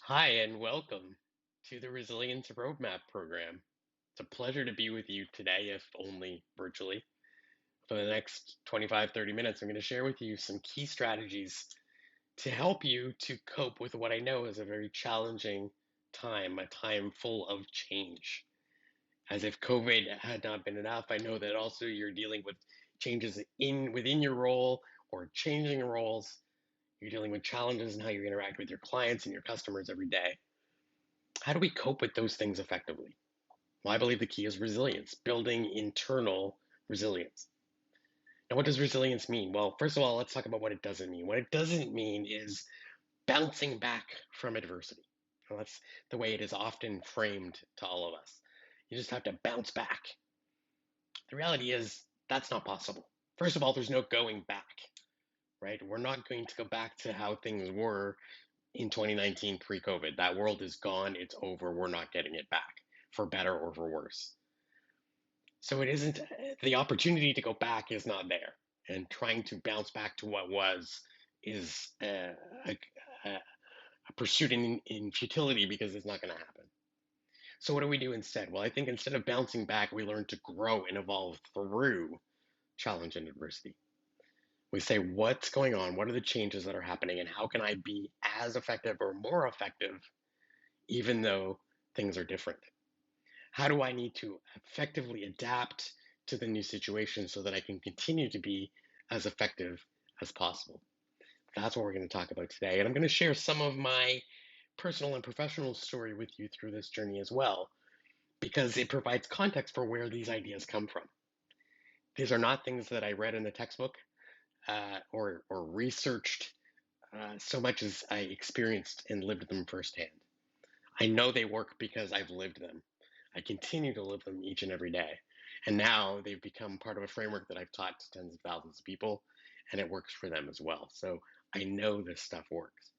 Hi, and welcome to the Resilience Roadmap program. It's a pleasure to be with you today, if only virtually. For the next 25, 30 minutes, I'm going to share with you some key strategies to help you to cope with what I know is a very challenging time, a time full of change. As if COVID had not been enough, I know that also you're dealing with changes in within your role or changing roles. You're dealing with challenges in how you interact with your clients and your customers every day. How do we cope with those things effectively? Well, I believe the key is resilience, building internal resilience. Now, what does resilience mean? Well, first of all, let's talk about what it doesn't mean. What it doesn't mean is bouncing back from adversity. Well, that's the way it is often framed to all of us. You just have to bounce back. The reality is that's not possible. First of all, there's no going back, right? We're not going to go back to how things were in 2019 pre-COVID. That world is gone. It's over. We're not getting it back for better or for worse. So it isn't the opportunity to go back is not there, and trying to bounce back to what was is a pursuit in futility because it's not going to happen. So what do we do instead? Well, I think instead of bouncing back, we learn to grow and evolve through challenge and adversity. We say, what's going on? What are the changes that are happening? And how can I be as effective or more effective, even though things are different? How do I need to effectively adapt to the new situation so that I can continue to be as effective as possible? That's what we're going to talk about today. And I'm going to share some of my personal and professional story with you through this journey as well, because it provides context for where these ideas come from. These are not things that I read in the textbook or researched so much as I experienced and lived them firsthand. I know they work because I've lived them. I continue to live them each and every day. And now they've become part of a framework that I've taught to tens of thousands of people, and it works for them as well. So I know this stuff works.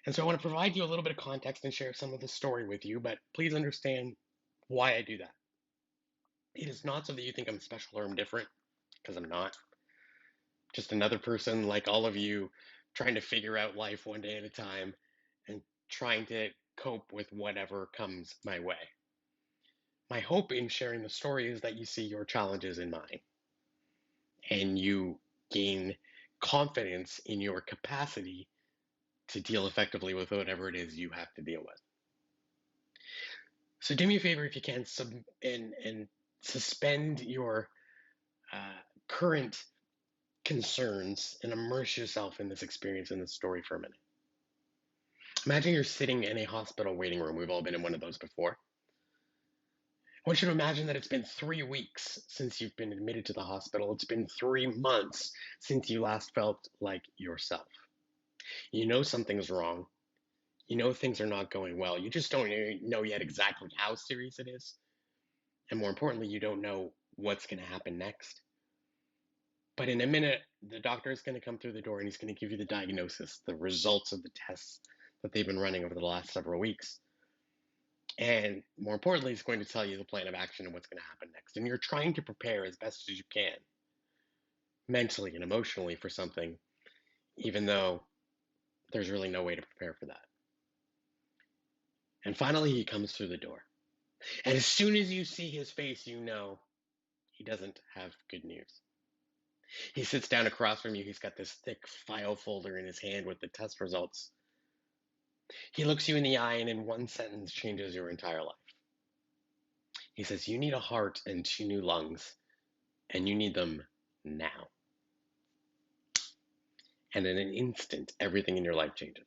And so I want to provide you a little bit of context and share some of the story with you, but please understand why I do that. It is not so that you think I'm special or I'm different, because I'm not. Just another person like all of you trying to figure out life one day at a time and trying to cope with whatever comes my way. My hope in sharing the story is that you see your challenges in mine and you gain confidence in your capacity to deal effectively with whatever it is you have to deal with. So do me a favor if you can and suspend your current concerns and immerse yourself in this experience and this story for a minute. Imagine you're sitting in a hospital waiting room. We've all been in one of those before. I want you to imagine that it's been 3 weeks since you've been admitted to the hospital. It's been 3 months since you last felt like yourself. You know something's wrong. You know things are not going well. You just don't know yet exactly how serious it is. And more importantly, you don't know what's going to happen next. But in a minute, the doctor is going to come through the door and he's going to give you the diagnosis, the results of the tests that they've been running over the last several weeks. And more importantly, he's going to tell you the plan of action and what's going to happen next. And you're trying to prepare as best as you can, mentally and emotionally, for something, even though there's really no way to prepare for that. And finally, he comes through the door. And as soon as you see his face, you know he doesn't have good news. He sits down across from you. He's got this thick file folder in his hand with the test results. He looks you in the eye and in one sentence changes your entire life. He says, you need a heart and two new lungs, and you need them now. And in an instant, everything in your life changes.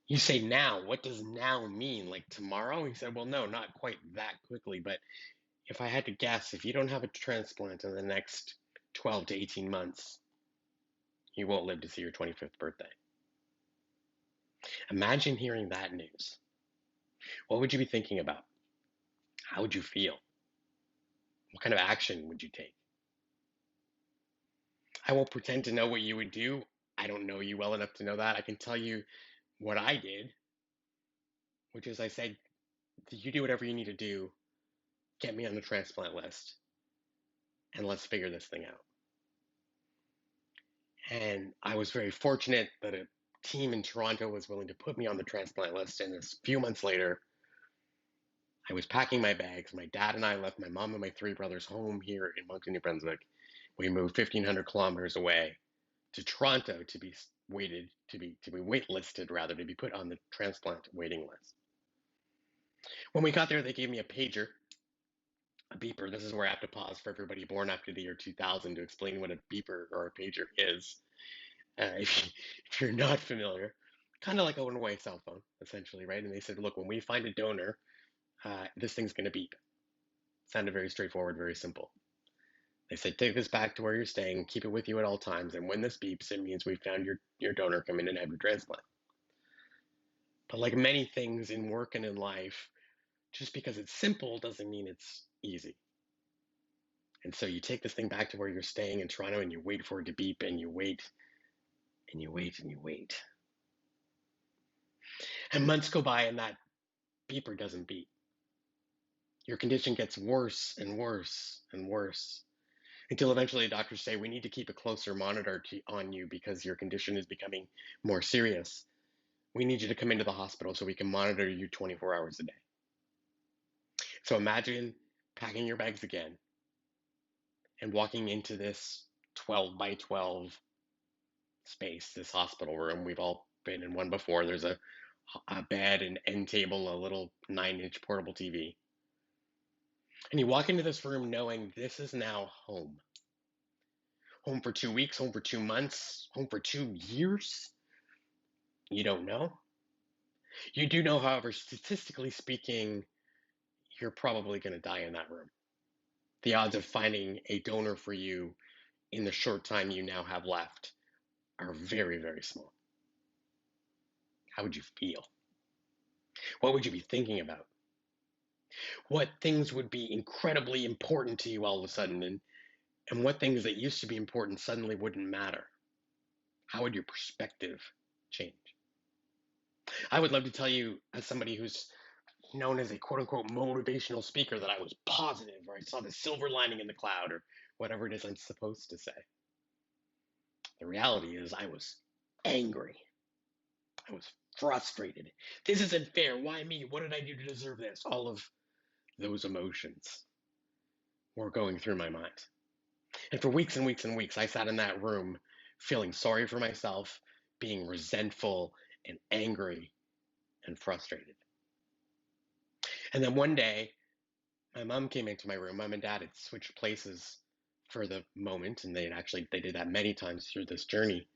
You say now, what does now mean? Like tomorrow? He said, well, no, not quite that quickly, but if I had to guess, if you don't have a transplant in the next 12 to 18 months, you won't live to see your 25th birthday. Imagine hearing that news. What would you be thinking about? How would you feel? What kind of action would you take? I won't pretend to know what you would do. I don't know you well enough to know that. I can tell you what I did, which is I said, you do whatever you need to do, get me on the transplant list, and let's figure this thing out. And I was very fortunate that a team in Toronto was willing to put me on the transplant list. And a few months later, I was packing my bags. My dad and I left my mom and my three brothers home here in Moncton, New Brunswick. We moved 1,500 kilometers away to Toronto to be waitlisted, rather, to be put on the transplant waiting list. When we got there, they gave me a beeper. This is where I have to pause for everybody born after the year 2000 to explain what a beeper or a pager is. If you're not familiar, kind of like a one-way cell phone, essentially, right? And they said, look, when we find a donor, this thing's going to beep. Sounded very straightforward, very simple. They said, take this back to where you're staying, keep it with you at all times, and when this beeps, it means we found your donor, come in and have your transplant. But like many things in work and in life, just because it's simple doesn't mean it's easy. And so you take this thing back to where you're staying in Toronto and you wait for it to beep and you wait and you wait and you wait. And months go by and that beeper doesn't beep. Your condition gets worse and worse and worse until eventually doctors say, we need to keep a closer monitor on you because your condition is becoming more serious. We need you to come into the hospital so we can monitor you 24 hours a day. So imagine packing your bags again and walking into this 12 by 12 space, this hospital room. We've all been in one before. There's a bed, an end table, a little 9-inch portable TV. And you walk into this room knowing this is now home. Home for 2 weeks, home for 2 months, home for 2 years? You don't know. You do know, however, statistically speaking, you're probably going to die in that room. The odds of finding a donor for you in the short time you now have left are very, very small. How would you feel? What would you be thinking about? What things would be incredibly important to you all of a sudden, and what things that used to be important suddenly wouldn't matter? How would your perspective change? I would love to tell you, as somebody who's known as a quote unquote motivational speaker, that I was positive, or I saw the silver lining in the cloud, or whatever it is I'm supposed to say. The reality is, I was angry. I was frustrated. This isn't fair. Why me? What did I do to deserve this? All of those emotions were going through my mind. And for weeks and weeks and weeks, I sat in that room feeling sorry for myself, being resentful and angry and frustrated. And then one day, my mom came into my room. Mom and dad had switched places for the moment, and they did that many times through this journey.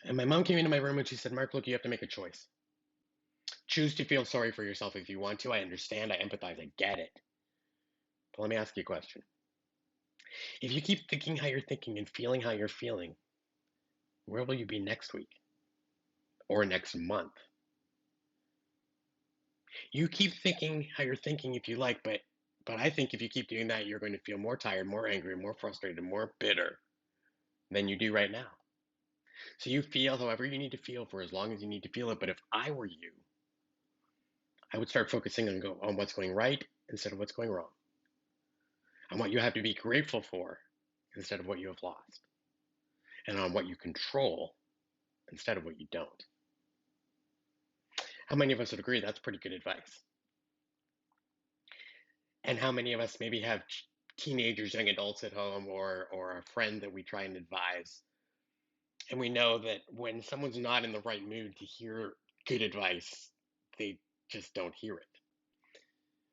And my mom came into my room and she said, Mark, look, you have to make a choice. Choose to feel sorry for yourself if you want to. I understand, I empathize, I get it. But let me ask you a question. If you keep thinking how you're thinking and feeling how you're feeling, where will you be next week? Or next month? You keep thinking how you're thinking if you like, but I think if you keep doing that, you're going to feel more tired, more angry, more frustrated, more bitter than you do right now. So you feel however you need to feel for as long as you need to feel it. But if I were you, I would start focusing on what's going right instead of what's going wrong, on what you have to be grateful for instead of what you have lost, and on what you control instead of what you don't. How many of us would agree that's pretty good advice? And how many of us maybe have teenagers, young adults at home, or a friend that we try and advise, and we know that when someone's not in the right mood to hear good advice, they just don't hear it.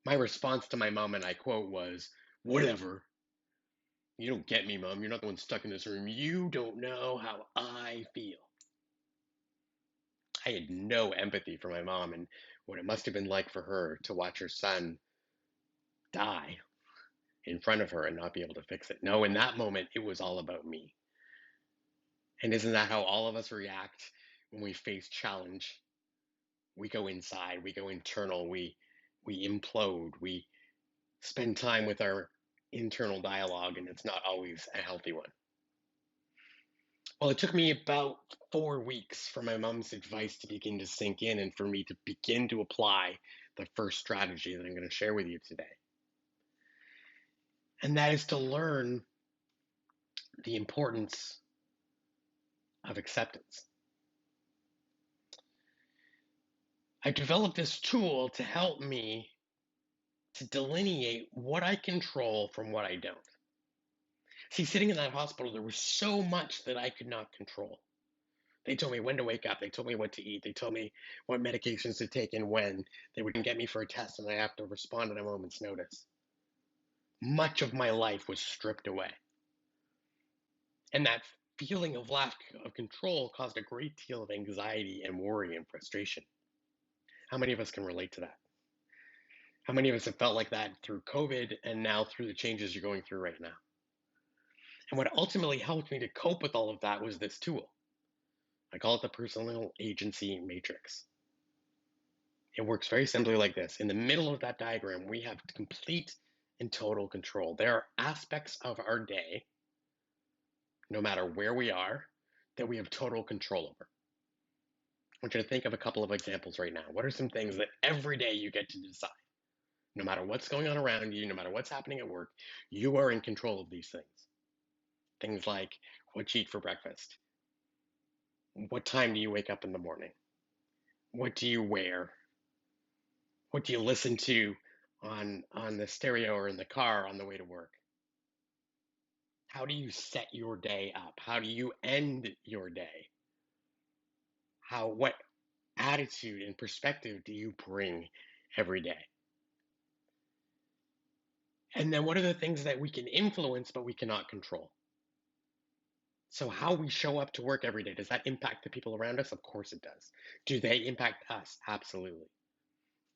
My response to my mom, and I quote, was, whatever. You don't get me, Mom. You're not the one stuck in this room. You don't know how I feel. I had no empathy for my mom and what it must have been like for her to watch her son die in front of her and not be able to fix it. No, in that moment, it was all about me. And isn't that how all of us react when we face challenge? We go inside, we go internal, we implode, we spend time with our internal dialogue, and it's not always a healthy one. Well, it took me about 4 weeks for my mom's advice to begin to sink in and for me to begin to apply the first strategy that I'm going to share with you today. And that is to learn the importance of acceptance. I developed this tool to help me to delineate what I control from what I don't. See, sitting in that hospital, there was so much that I could not control. They told me when to wake up. They told me what to eat. They told me what medications to take and when. They would get me for a test, and I have to respond at a moment's notice. Much of my life was stripped away. And that feeling of lack of control caused a great deal of anxiety and worry and frustration. How many of us can relate to that? How many of us have felt like that through COVID and now through the changes you're going through right now? And what ultimately helped me to cope with all of that was this tool. I call it the personal agency matrix. It works very simply like this. In the middle of that diagram, we have complete and total control. There are aspects of our day, no matter where we are, that we have total control over. I want you to think of a couple of examples right now. What are some things that every day you get to decide? No matter what's going on around you, no matter what's happening at work, you are in control of these things. Things like what you eat for breakfast, what time do you wake up in the morning, what do you wear, what do you listen to on the stereo or in the car on the way to work? How do you set your day up? How do you end your day? What attitude and perspective do you bring every day? And then what are the things that we can influence but we cannot control? So how we show up to work every day, does that impact the people around us? Of course it does. Do they impact us? Absolutely.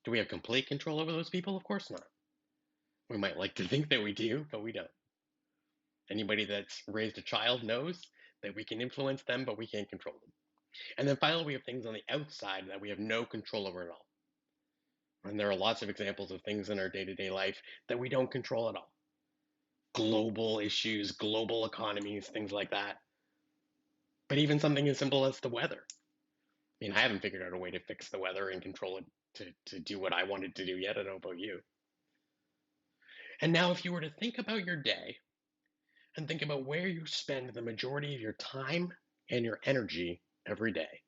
Do we have complete control over those people? Of course not. We might like to think that we do, but we don't. Anybody that's raised a child knows that we can influence them, but we can't control them. And then finally, we have things on the outside that we have no control over at all. And there are lots of examples of things in our day to day life that we don't control at all. Global issues, global economies, things like that. But even something as simple as the weather. I mean, I haven't figured out a way to fix the weather and control it to do what I wanted to do yet. I don't know about you. And now, if you were to think about your day and think about where you spend the majority of your time and your energy every day,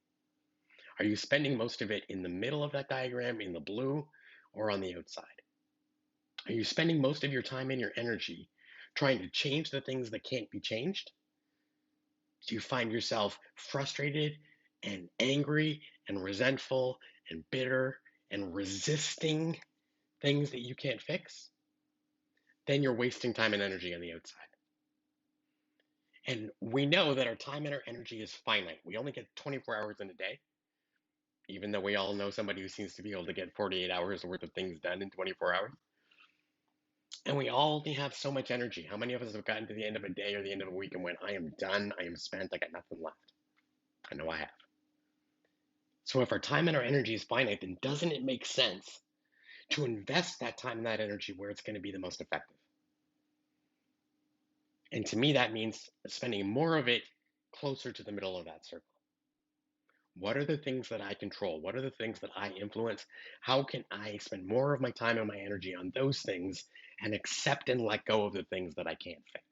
are you spending most of it in the middle of that diagram, in the blue, or on the outside? Are you spending most of your time and your energy trying to change the things that can't be changed? Do you find yourself frustrated and angry and resentful and bitter and resisting things that you can't fix? Then you're wasting time and energy on the outside. And we know that our time and our energy is finite. We only get 24 hours in a day, even though we all know somebody who seems to be able to get 48 hours worth of things done in 24 hours. And we all only have so much energy. How many of us have gotten to the end of a day or the end of a week and went, I am done, I am spent, I got nothing left? I know I have. So if our time and our energy is finite, then doesn't it make sense to invest that time and that energy where it's going to be the most effective? And to me, that means spending more of it closer to the middle of that circle. What are the things that I control? What are the things that I influence? How can I spend more of my time and my energy on those things and accept and let go of the things that I can't fix?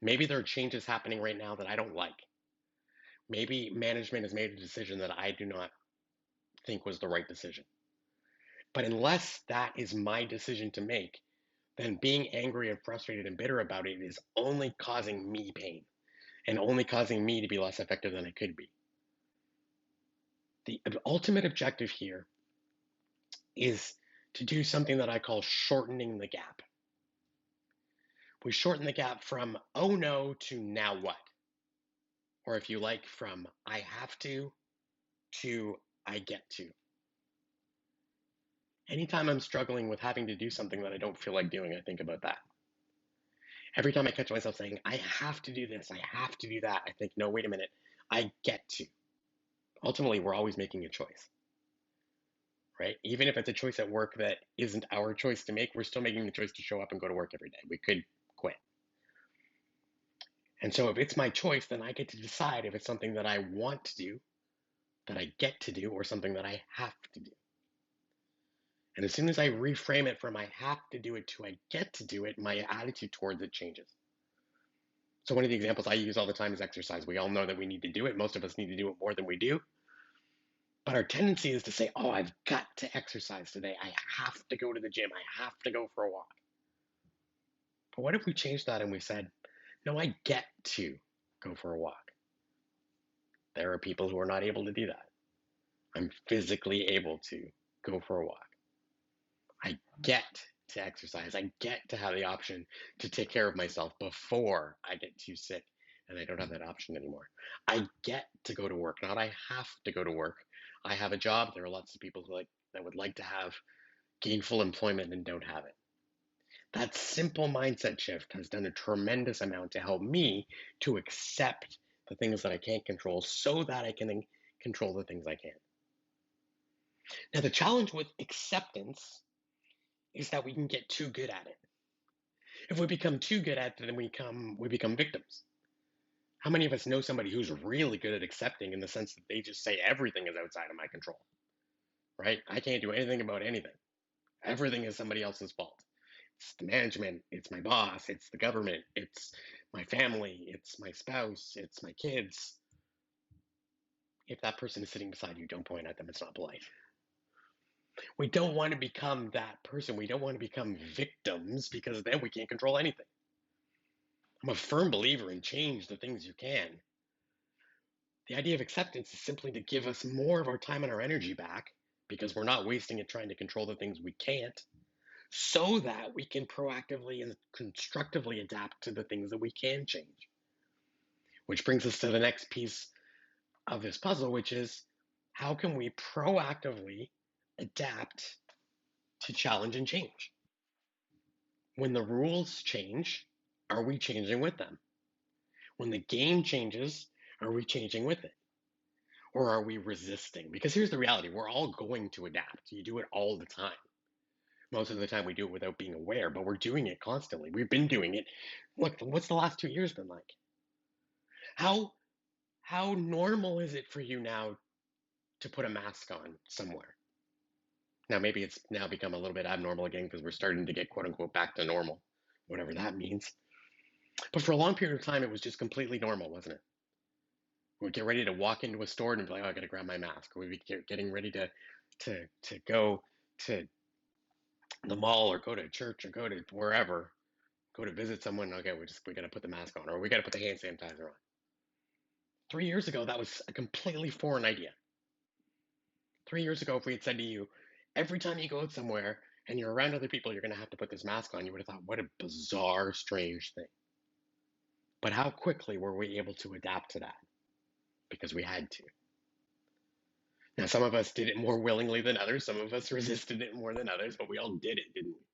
Maybe there are changes happening right now that I don't like. Maybe management has made a decision that I do not think was the right decision. But unless that is my decision to make, then being angry and frustrated and bitter about it is only causing me pain and only causing me to be less effective than I could be. The ultimate objective here is to do something that I call shortening the gap. We shorten the gap from oh no to now what? Or if you like, from I have to I get to. Anytime I'm struggling with having to do something that I don't feel like doing, I think about that. Every time I catch myself saying, I have to do this, I have to do that, I think, no, wait a minute, I get to. Ultimately, we're always making a choice, right? Even if it's a choice at work that isn't our choice to make, we're still making the choice to show up and go to work every day. We could quit. And so if it's my choice, then I get to decide if it's something that I want to do, that I get to do, or something that I have to do. And as soon as I reframe it from I have to do it to I get to do it, my attitude towards it changes. So one of the examples I use all the time is exercise. We all know that we need to do it. Most of us need to do it more than we do. But our tendency is to say, oh, I've got to exercise today. I have to go to the gym. I have to go for a walk. But what if we changed that and we said, no, I get to go for a walk? There are people who are not able to do that. I'm physically able to go for a walk. I get to exercise. I get to have the option to take care of myself before I get too sick and I don't have that option anymore. I get to go to work, not I have to go to work. I have a job. There are lots of people that would like to have gainful employment and don't have it. That simple mindset shift has done a tremendous amount to help me to accept the things that I can't control so that I can control the things I can. Now, the challenge with acceptance is that we can get too good at it. If we become too good at it, then we become victims. How many of us know somebody who's really good at accepting in the sense that they just say everything is outside of my control, right? I can't do anything about anything. Everything is somebody else's fault. It's the management, it's my boss, it's the government, it's my family, it's my spouse, it's my kids. If that person is sitting beside you, don't point at them. It's not polite. We don't want to become that person. We don't want to become victims because then we can't control anything. I'm a firm believer in change the things you can. The idea of acceptance is simply to give us more of our time and our energy back because we're not wasting it trying to control the things we can't, so that we can proactively and constructively adapt to the things that we can change. Which brings us to the next piece of this puzzle, which is how can we proactively adapt to challenge and change? When the rules change, are we changing with them? When the game changes, are we changing with it? Or are we resisting? Because here's the reality, we're all going to adapt. You do it all the time. Most of the time we do it without being aware, but we're doing it constantly. We've been doing it. Look, what's the last 2 years been like? How how normal is it for you now to put a mask on somewhere? Now maybe it's now become a little bit abnormal again because we're starting to get quote unquote back to normal, whatever that means. But for a long period of time it was just completely normal, wasn't it? We'd get ready to walk into a store and be like, oh, I gotta grab my mask. Or we'd be getting ready to go to the mall or go to church or go to wherever, go to visit someone. Okay, we gotta put the mask on or we gotta put the hand sanitizer on. 3 years ago, that was a completely foreign idea. 3 years ago, if we had said to you, every time you go out somewhere and you're around other people, you're gonna have to put this mask on, you would have thought, what a bizarre, strange thing. But how quickly were we able to adapt to that? Because we had to. Now, some of us did it more willingly than others. Some of us resisted it more than others, but we all did it, didn't we?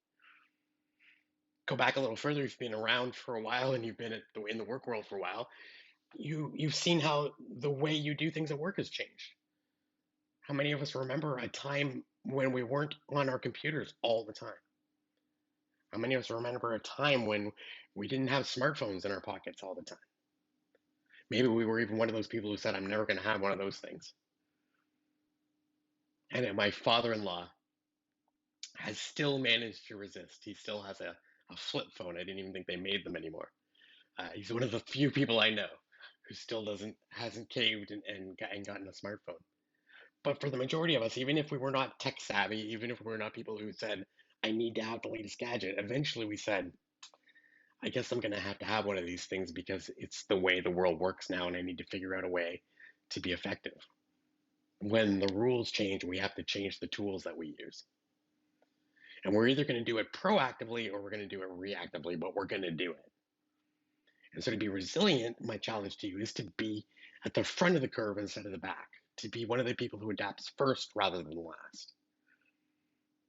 Go back a little further. If you've been around for a while and you've been in the work world for a while, you've seen how the way you do things at work has changed. How many of us remember a time when we weren't on our computers all the time? How many of us remember a time when we didn't have smartphones in our pockets all the time? Maybe we were even one of those people who said, I'm never going to have one of those things. And my father in law has still managed to resist. He still has a flip phone. I didn't even think they made them anymore. He's one of the few people I know who still hasn't caved and gotten a smartphone. But for the majority of us, even if we were not tech savvy, even if we were not people who said, I need to have the latest gadget, eventually we said, I guess I'm going to have one of these things because it's the way the world works now and I need to figure out a way to be effective. When the rules change, we have to change the tools that we use. And we're either going to do it proactively or we're going to do it reactively, but we're going to do it. And so to be resilient, my challenge to you is to be at the front of the curve instead of the back, to be one of the people who adapts first rather than last.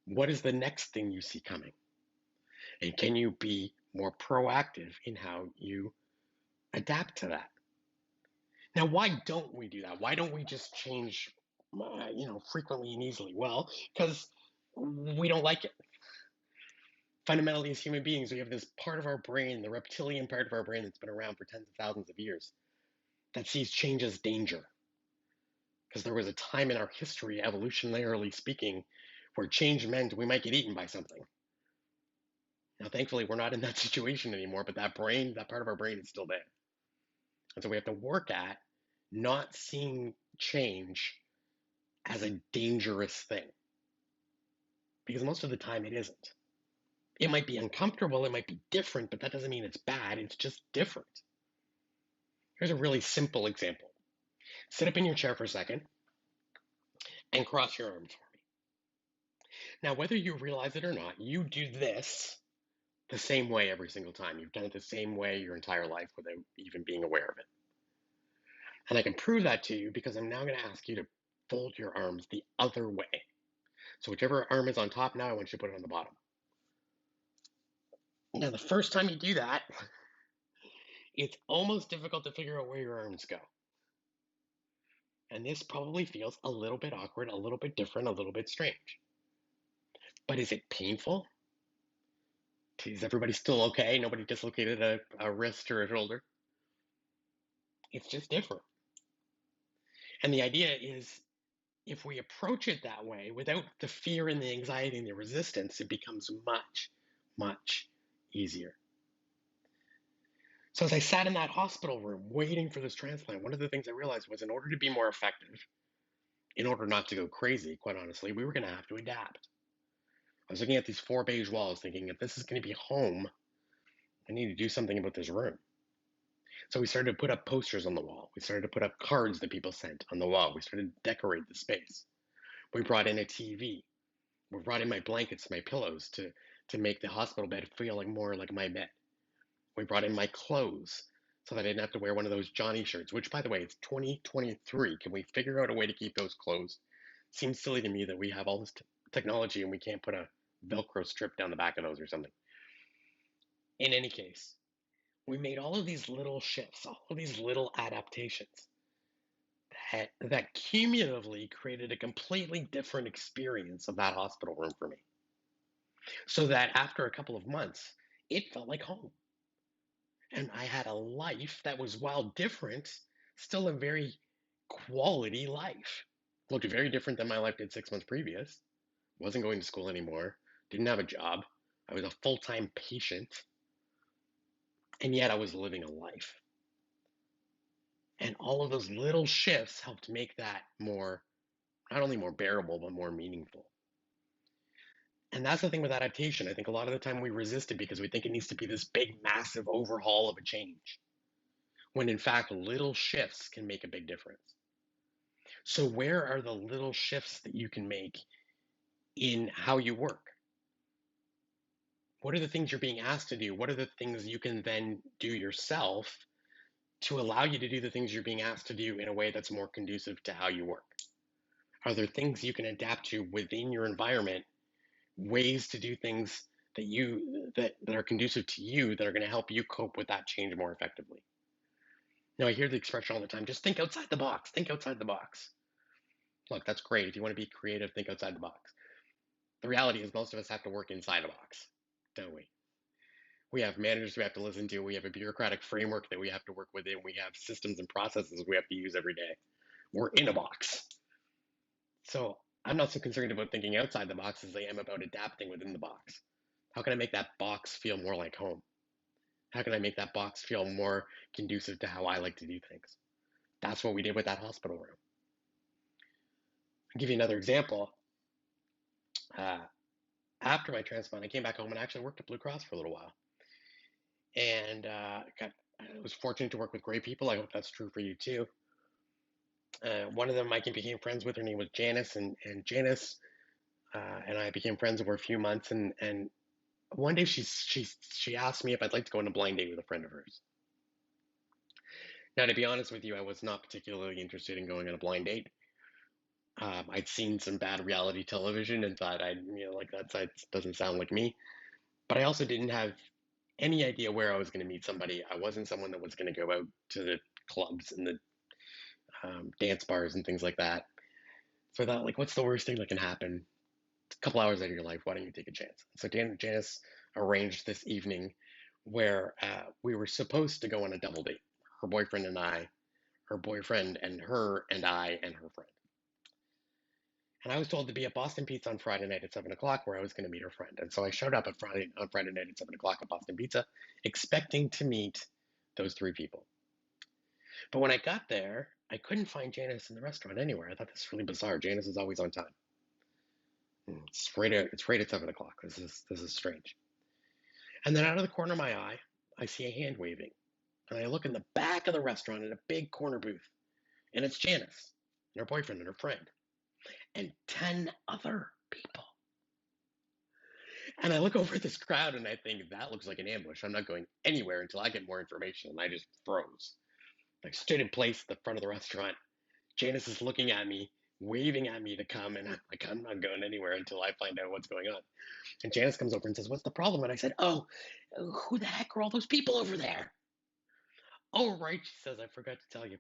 What is the next thing you see coming? And can you be more proactive in how you adapt to that? Now, why don't we do that? Why don't we just change, frequently and easily? Well, because we don't like it. Fundamentally, as human beings, we have this part of our brain, the reptilian part of our brain that's been around for tens of thousands of years, that sees change as danger. Because there was a time in our history, evolutionarily speaking, where change meant we might get eaten by something. Now, thankfully, we're not in that situation anymore, but that part of our brain is still there. And so we have to work at not seeing change as a dangerous thing, because most of the time it isn't. It might be uncomfortable, it might be different, but that doesn't mean it's bad, it's just different. Here's a really simple example. Sit up in your chair for a second and cross your arms for me. Now, whether you realize it or not, you do this the same way every single time. You've done it the same way your entire life without even being aware of it. And I can prove that to you because I'm now going to ask you to fold your arms the other way. So whichever arm is on top now, I want you to put it on the bottom. Now, the first time you do that, it's almost difficult to figure out where your arms go. And this probably feels a little bit awkward, a little bit different, a little bit strange. But is it painful? Is everybody still okay? Nobody dislocated a wrist or a shoulder? It's just different. And the idea is if we approach it that way without the fear and the anxiety and the resistance, it becomes much, much easier. So as I sat in that hospital room waiting for this transplant, one of the things I realized was in order to be more effective, in order not to go crazy, quite honestly, we were going to have to adapt. I was looking at these 4 beige walls thinking, if this is going to be home, I need to do something about this room. So we started to put up posters on the wall. We started to put up cards that people sent on the wall. We started to decorate the space. We brought in a TV. We brought in my blankets, my pillows to make the hospital bed feel like more like my bed. We brought in my clothes so that I didn't have to wear one of those Johnny shirts, which, by the way, it's 2023. Can we figure out a way to keep those closed? Seems silly to me that we have all this technology and we can't put a Velcro strip down the back of those or something. In any case, we made all of these little shifts, all of these little adaptations that cumulatively created a completely different experience of that hospital room for me. So that after a couple of months, it felt like home. And I had a life that was, while different, still a very quality life. Looked very different than my life did 6 months previous. Wasn't going to school anymore, didn't have a job. I was a full-time patient, and yet I was living a life. And all of those little shifts helped make that more, not only more bearable, but more meaningful. And that's the thing with adaptation. I think a lot of the time we resist it because we think it needs to be this big, massive overhaul of a change, when in fact, little shifts can make a big difference. So, where are the little shifts that you can make in how you work? What are the things you're being asked to do? What are the things you can then do yourself to allow you to do the things you're being asked to do in a way that's more conducive to how you work? Are there things you can adapt to within your environment, ways to do things that are conducive to you that are going to help you cope with that change more effectively? Now, I hear the expression all the time, just think outside the box, think outside the box. Look, that's great. If you want to be creative, think outside the box. The reality is most of us have to work inside a box, don't we? We have managers we have to listen to. We have a bureaucratic framework that we have to work within. We have systems and processes we have to use every day. We're in a box. So I'm not so concerned about thinking outside the box as I am about adapting within the box. How can I make that box feel more like home? How can I make that box feel more conducive to how I like to do things? That's what we did with that hospital room. I'll give you another example. Uh, After my transplant, I came back home and actually worked at Blue Cross for a little while. And I was fortunate to work with great people. I hope that's true for you too. One of them I became friends with. Her name was Janice, and Janice and I became friends over a few months. And one day she asked me if I'd like to go on a blind date with a friend of hers. Now, to be honest with you, I was not particularly interested in going on a blind date. I'd seen some bad reality television and thought like that doesn't sound like me. But I also didn't have any idea where I was going to meet somebody. I wasn't someone that was going to go out to the clubs and the dance bars and things like that. So I thought, like, what's the worst thing that can happen? It's a couple hours out of your life. Why don't you take a chance? So Janice arranged this evening where we were supposed to go on a double date. Her boyfriend and I, her boyfriend and her and I and her friend. And I was told to be at Boston Pizza on Friday night at 7 o'clock, where I was going to meet her friend. And so I showed up on Friday night at 7 o'clock at Boston Pizza, expecting to meet those 3 people. But when I got there, I couldn't find Janice in the restaurant anywhere. I thought this was really bizarre. Janice is always on time. It's right at 7 o'clock. This is strange. And then out of the corner of my eye, I see a hand waving. And I look in the back of the restaurant at a big corner booth. And it's Janice and her boyfriend and her friend and 10 other people. And I look over at this crowd and I think, that looks like an ambush. I'm not going anywhere until I get more information. And I just froze. I stood in place at the front of the restaurant. Janice is looking at me, waving at me to come. And I'm like, I'm not going anywhere until I find out what's going on. And Janice comes over and says, "What's the problem?" And I said, "Oh, who the heck are all those people over there?" "Oh, right," she says, "I forgot to tell you.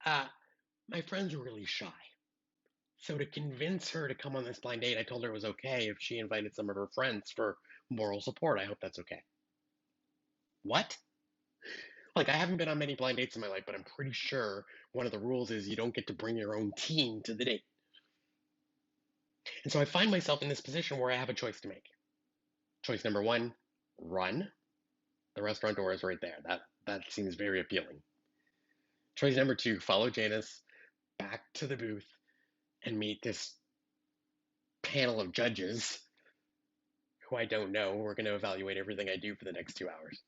Uh, my friends are really shy. So to convince her to come on this blind date, I told her it was okay if she invited some of her friends for moral support. I hope that's okay." What? Like, I haven't been on many blind dates in my life, but I'm pretty sure one of the rules is you don't get to bring your own team to the date. And so I find myself in this position where I have a choice to make. Choice number one, run. The restaurant door is right there. That seems very appealing. Choice number two, follow Janice back to the booth and meet this panel of judges who I don't know. We're going to evaluate everything I do for the next 2 hours.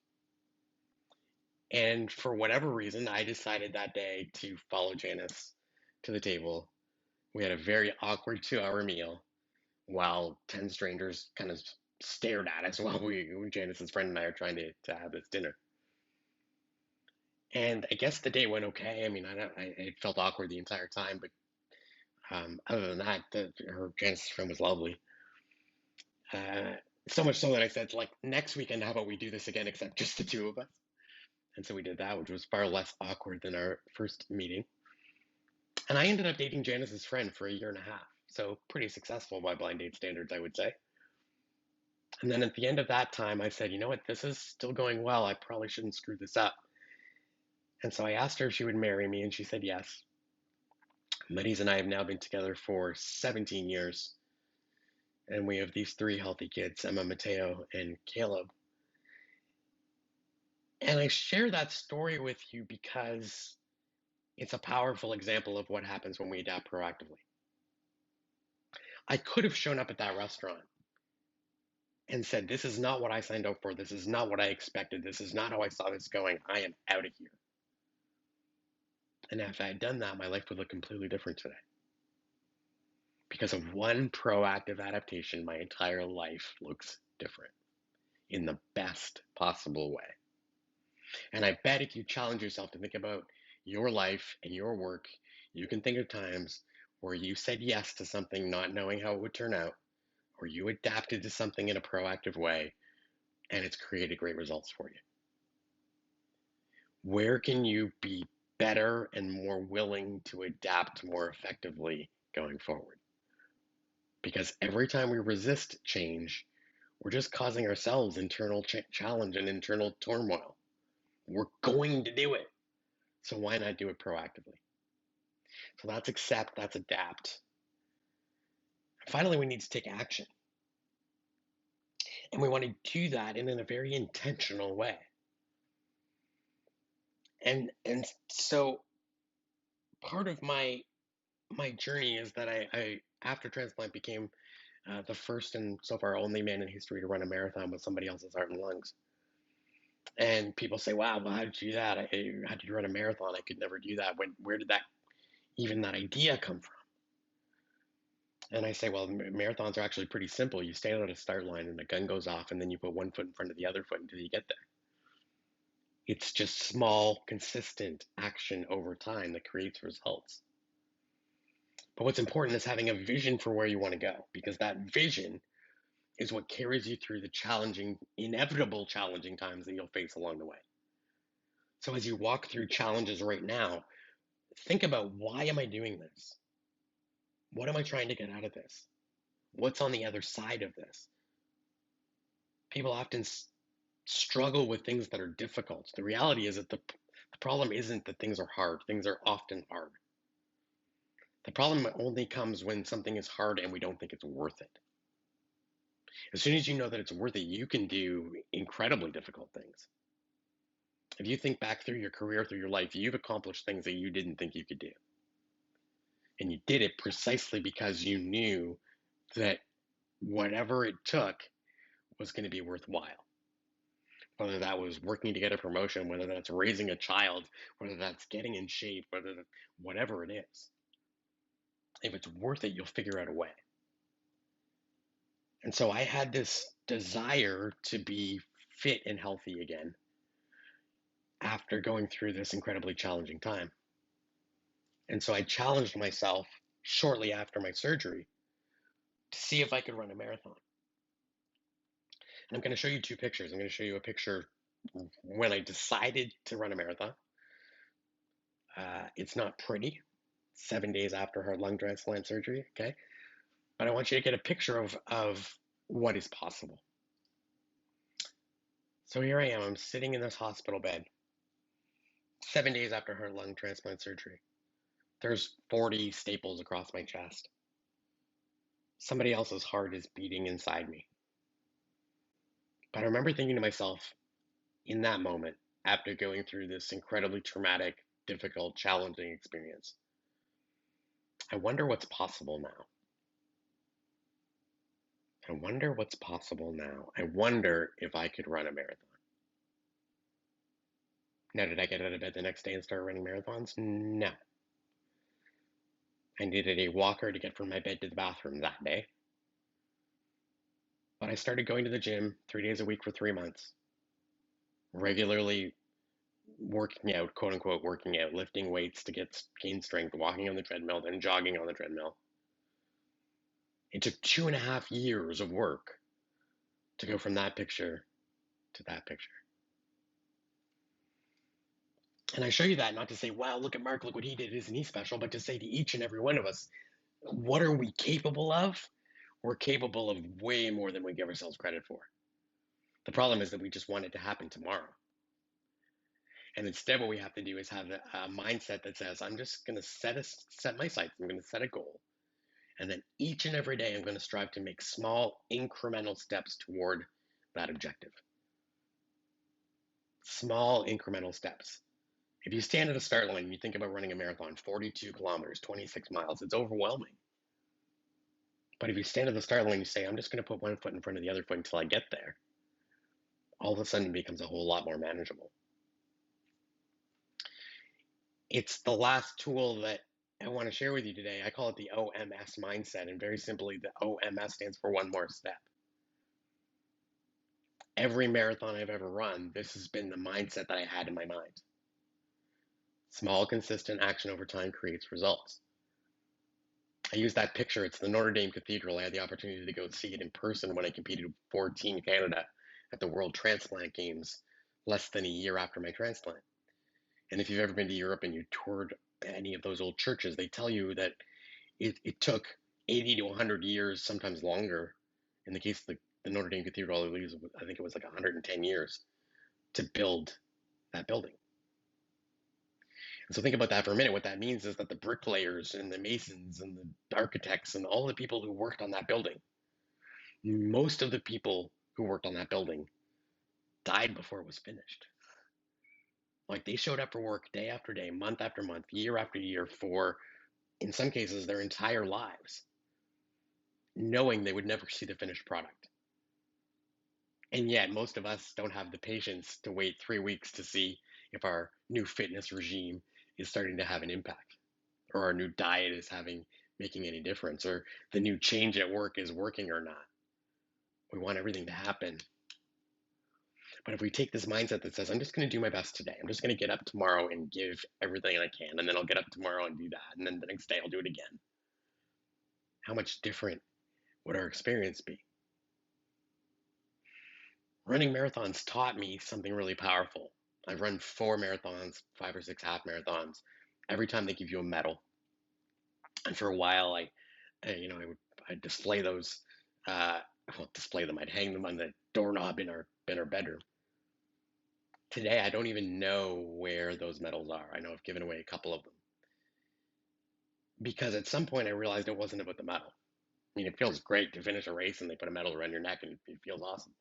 And for whatever reason, I decided that day to follow Janice to the table. We had a very awkward 2 hour meal while 10 strangers kind of stared at us while Janice's friend and I are trying to have this dinner. And I guess the day went okay. I mean, it felt awkward the entire time, but other than that, her Janice's friend was lovely. Uh, so much so that I said, like, next weekend, how about we do this again, except just the two of us? And so we did that, which was far less awkward than our first meeting. And I ended up dating Janice's friend for a year and a half. So pretty successful by blind date standards, I would say. And then at the end of that time, I said, you know what, this is still going well. I probably shouldn't screw this up. And so I asked her if she would marry me, and she said yes. Maddie's and I have now been together for 17 years. And we have these three healthy kids, Emma, Mateo, and Caleb. And I share that story with you because it's a powerful example of what happens when we adapt proactively. I could have shown up at that restaurant and said, this is not what I signed up for. This is not what I expected. This is not how I saw this going. I am out of here. And if I had done that, my life would look completely different today. Because of one proactive adaptation, my entire life looks different in the best possible way. And I bet if you challenge yourself to think about your life and your work, you can think of times where you said yes to something not knowing how it would turn out, or you adapted to something in a proactive way, and it's created great results for you. Where can you be better and more willing to adapt more effectively going forward? Because every time we resist change, we're just causing ourselves internal challenge and internal turmoil. We're going to do it. So why not do it proactively? So that's accept, that's adapt. And finally, we need to take action. And we want to do that in a very intentional way. And so part of my journey is that I after transplant became the first and so far only man in history to run a marathon with somebody else's heart and lungs. And people say, "Wow, well, how did you do that? How did you run a marathon? I could never do that. Where did that idea come from?" And I say, well, marathons are actually pretty simple. You stand on a start line and a gun goes off, and then you put one foot in front of the other foot until you get there. It's just small, consistent action over time that creates results. But what's important is having a vision for where you want to go, because that vision is what carries you through the challenging, inevitable challenging times that you'll face along the way. So as you walk through challenges right now, think about, why am I doing this? What am I trying to get out of this? What's on the other side of this? People often struggle with things that are difficult. The reality is that the problem isn't that things are hard. Things are often hard. The problem only comes when something is hard and we don't think it's worth it. As soon as you know that it's worth it, you can do incredibly difficult things. If you think back through your career, through your life, you've accomplished things that you didn't think you could do. And you did it precisely because you knew that whatever it took was going to be worthwhile. Whether that was working to get a promotion, whether that's raising a child, whether that's getting in shape, whatever it is. If it's worth it, you'll figure out a way. And so I had this desire to be fit and healthy again after going through this incredibly challenging time. And so I challenged myself shortly after my surgery to see if I could run a marathon. And I'm going to show you two pictures. I'm going to show you a picture when I decided to run a marathon. It's not pretty, 7 days after her lung transplant surgery, okay? But I want you to get a picture of what is possible. So here I am, I'm sitting in this hospital bed, 7 days after her lung transplant surgery. There's 40 staples across my chest. Somebody else's heart is beating inside me. But I remember thinking to myself in that moment, after going through this incredibly traumatic, difficult, challenging experience, I wonder what's possible now. I wonder what's possible now. I wonder if I could run a marathon. Now, did I get out of bed the next day and start running marathons? No. I needed a walker to get from my bed to the bathroom that day. But I started going to the gym 3 days a week for 3 months, regularly working out, quote unquote, working out, lifting weights to gain strength, walking on the treadmill, then jogging on the treadmill. It took 2.5 years of work to go from that picture to that picture. And I show you that not to say, wow, look at Mark, look what he did, isn't he special? But to say to each and every one of us, what are we capable of? We're capable of way more than we give ourselves credit for. The problem is that we just want it to happen tomorrow. And instead, what we have to do is have a mindset that says, I'm just going to set my sights, I'm going to set a goal. And then each and every day, I'm going to strive to make small incremental steps toward that objective. Small incremental steps. If you stand at a start line and you think about running a marathon, 42 kilometers, 26 miles, it's overwhelming. But if you stand at the start line and you say, I'm just going to put one foot in front of the other foot until I get there, all of a sudden it becomes a whole lot more manageable. It's the last tool that I want to share with you today. I call it the OMS mindset, and very simply, the OMS stands for one more step. Every marathon I've ever run, this has been the mindset that I had in my mind. Small, consistent action over time creates results. I use that picture. It's the Notre Dame Cathedral. I had the opportunity to go see it in person when I competed for Team Canada at the World Transplant Games less than a year after my transplant. And if you've ever been to Europe and you toured any of those old churches, they tell you that it took 80 to 100 years, sometimes longer. In the case of the Notre Dame Cathedral, I think it was like 110 years to build that building. And so think about that for a minute. What that means is that the bricklayers and the masons and the architects and all the people who worked on that building, most of the people who worked on that building died before it was finished. Like they showed up for work day after day, month after month, year after year for, in some cases, their entire lives, knowing they would never see the finished product. And yet, most of us don't have the patience to wait 3 weeks to see if our new fitness regime is starting to have an impact, or our new diet is making any difference, or the new change at work is working or not. We want everything to happen. But if we take this mindset that says, I'm just going to do my best today, I'm just going to get up tomorrow and give everything I can, and then I'll get up tomorrow and do that, and then the next day I'll do it again. How much different would our experience be? Running marathons taught me something really powerful. I've run 4 marathons, 5 or 6 half marathons. Every time they give you a medal, and for a while, I'd display those. Display them. I'd hang them on the doorknob in our bedroom. Today, I don't even know where those medals are. I know I've given away a couple of them because at some point I realized it wasn't about the medal. I mean, it feels great to finish a race and they put a medal around your neck and it feels awesome.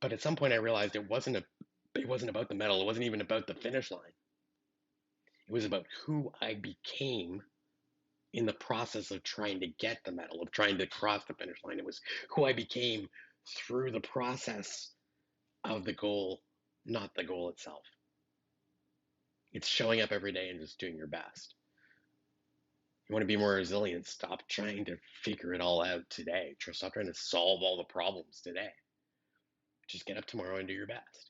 But at some point, I realized it wasn't It wasn't about the medal. It wasn't even about the finish line. It was about who I became in the process of trying to get the medal, of trying to cross the finish line. It was who I became through the process of the goal, not the goal itself. It's showing up every day and just doing your best. You want to be more resilient, stop trying to figure it all out today. Stop trying to solve all the problems today. Just get up tomorrow and do your best.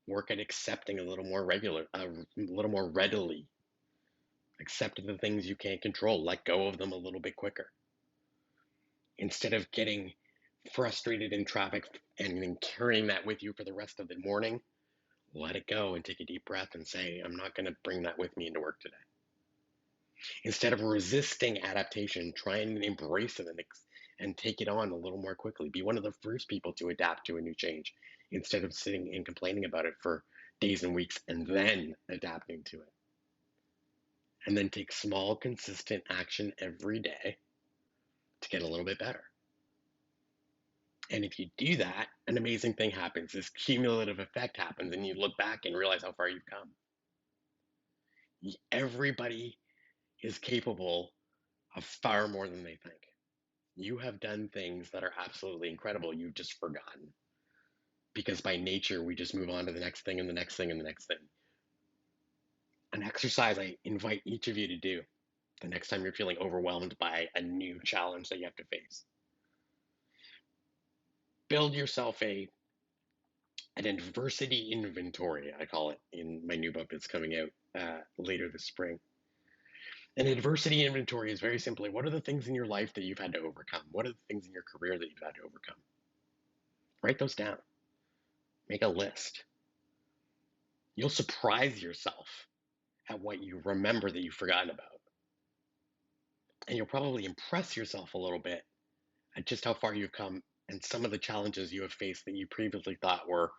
Work at accepting a little more a little more readily. Accept the things you can't control. Let go of them a little bit quicker. Instead of getting frustrated in traffic and then carrying that with you for the rest of the morning, let it go and take a deep breath and say, I'm not going to bring that with me into work today. Instead of resisting adaptation, try and embrace it and take it on a little more quickly. Be one of the first people to adapt to a new change instead of sitting and complaining about it for days and weeks and then adapting to it. And then take small, consistent action every day to get a little bit better. And if you do that, an amazing thing happens. This cumulative effect happens, and you look back and realize how far you've come. Everybody is capable of far more than they think. You have done things that are absolutely incredible. You've just forgotten. Because by nature, we just move on to the next thing and the next thing and the next thing. An exercise I invite each of you to do the next time you're feeling overwhelmed by a new challenge that you have to face. Build yourself an adversity inventory, I call it, in my new book that's coming out later this spring. An adversity inventory is very simply, what are the things in your life that you've had to overcome? What are the things in your career that you've had to overcome? Write those down. Make a list. You'll surprise yourself at what you remember that you've forgotten about. And you'll probably impress yourself a little bit at just how far you've come and some of the challenges you have faced that you previously thought were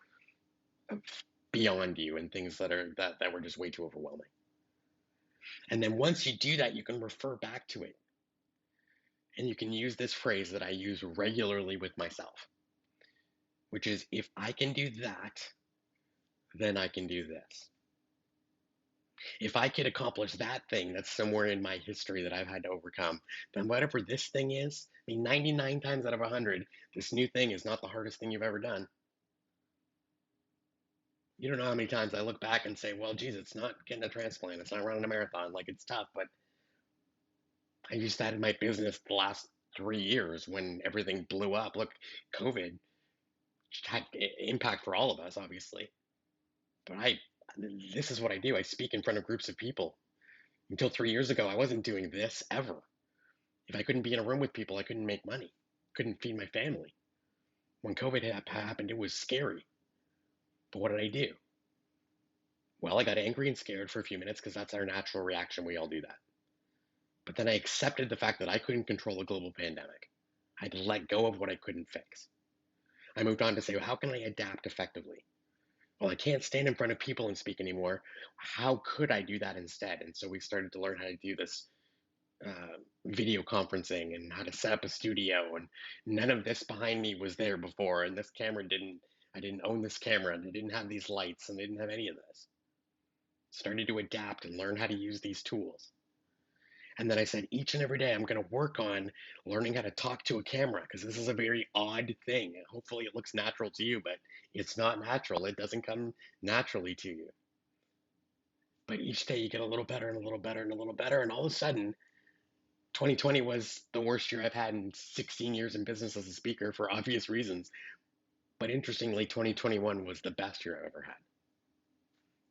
beyond you and things that were just way too overwhelming. And then once you do that, you can refer back to it. And you can use this phrase that I use regularly with myself, which is, if I can do that, then I can do this. If I could accomplish that thing that's somewhere in my history that I've had to overcome, then whatever this thing is, I mean, 99 times out of 100, this new thing is not the hardest thing you've ever done. You don't know how many times I look back and say, well, geez, it's not getting a transplant. It's not running a marathon. Like, it's tough. But I used that in my business the last 3 years when everything blew up. Look, COVID had impact for all of us, obviously. But this is what I do. I speak in front of groups of people. Until 3 years ago, I wasn't doing this ever. If I couldn't be in a room with people, I couldn't make money, couldn't feed my family. When COVID happened, it was scary. But what did I do? Well, I got angry and scared for a few minutes because that's our natural reaction. We all do that. But then I accepted the fact that I couldn't control a global pandemic. I'd let go of what I couldn't fix. I moved on to say, well, how can I adapt effectively? Well, I can't stand in front of people and speak anymore. How could I do that instead? And so we started to learn how to do this video conferencing and how to set up a studio. And none of this behind me was there before. And this camera I didn't own this camera, and I didn't have these lights, and I didn't have any of this. Started to adapt and learn how to use these tools. And then I said, each and every day, I'm going to work on learning how to talk to a camera, because this is a very odd thing. And hopefully it looks natural to you, but it's not natural. It doesn't come naturally to you. But each day you get a little better and a little better and a little better. And all of a sudden, 2020 was the worst year I've had in 16 years in business as a speaker for obvious reasons. But interestingly, 2021 was the best year I've ever had.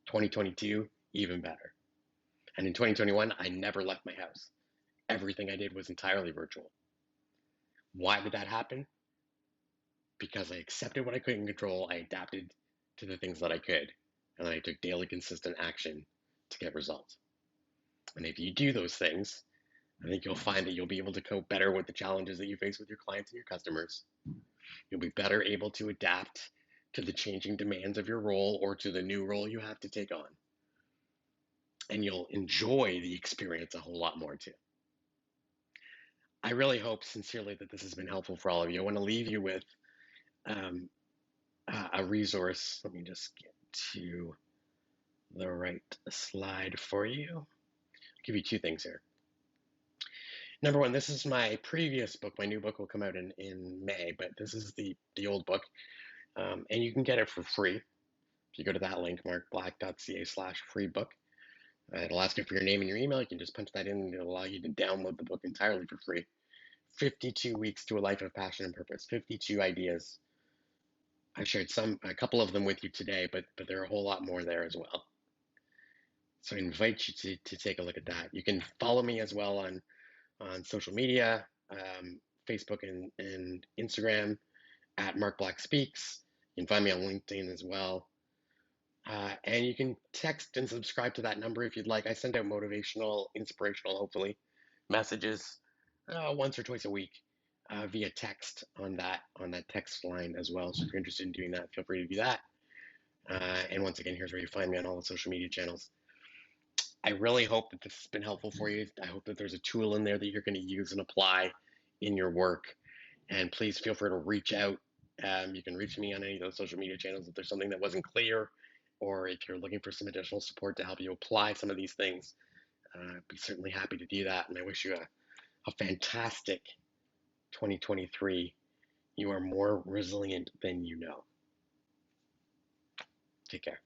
2022, even better. And in 2021, I never left my house. Everything I did was entirely virtual. Why did that happen? Because I accepted what I couldn't control, I adapted to the things that I could, and then I took daily consistent action to get results. And if you do those things, I think you'll find that you'll be able to cope better with the challenges that you face with your clients and your customers. You'll be better able to adapt to the changing demands of your role or to the new role you have to take on. And you'll enjoy the experience a whole lot more too. I really hope sincerely that this has been helpful for all of you. I want to leave you with a resource. Let me just get to the right slide for you. I'll give you two things here. Number one, this is my previous book. My new book will come out in May, but this is the old book. And you can get it for free. If you go to that link, markblack.ca/free book, it'll ask you for your name and your email. You can just punch that in and it'll allow you to download the book entirely for free. 52 weeks to a life of passion and purpose, 52 ideas. I've shared a couple of them with you today, but there are a whole lot more there as well. So I invite you to take a look at that. You can follow me as well on social media, Facebook and Instagram at Mark Black Speaks. You can find me on LinkedIn as well. And you can text and subscribe to that number if you'd like. I send out motivational, inspirational, hopefully, messages once or twice a week via text on that text line as well. So if you're interested in doing that, feel free to do that. And once again, here's where you find me on all the social media channels. I really hope that this has been helpful for you. I hope that there's a tool in there that you're going to use and apply in your work. And please feel free to reach out. You can reach me on any of those social media channels if there's something that wasn't clear, or if you're looking for some additional support to help you apply some of these things. I'd be certainly happy to do that. And I wish you a fantastic 2023. You are more resilient than you know. Take care.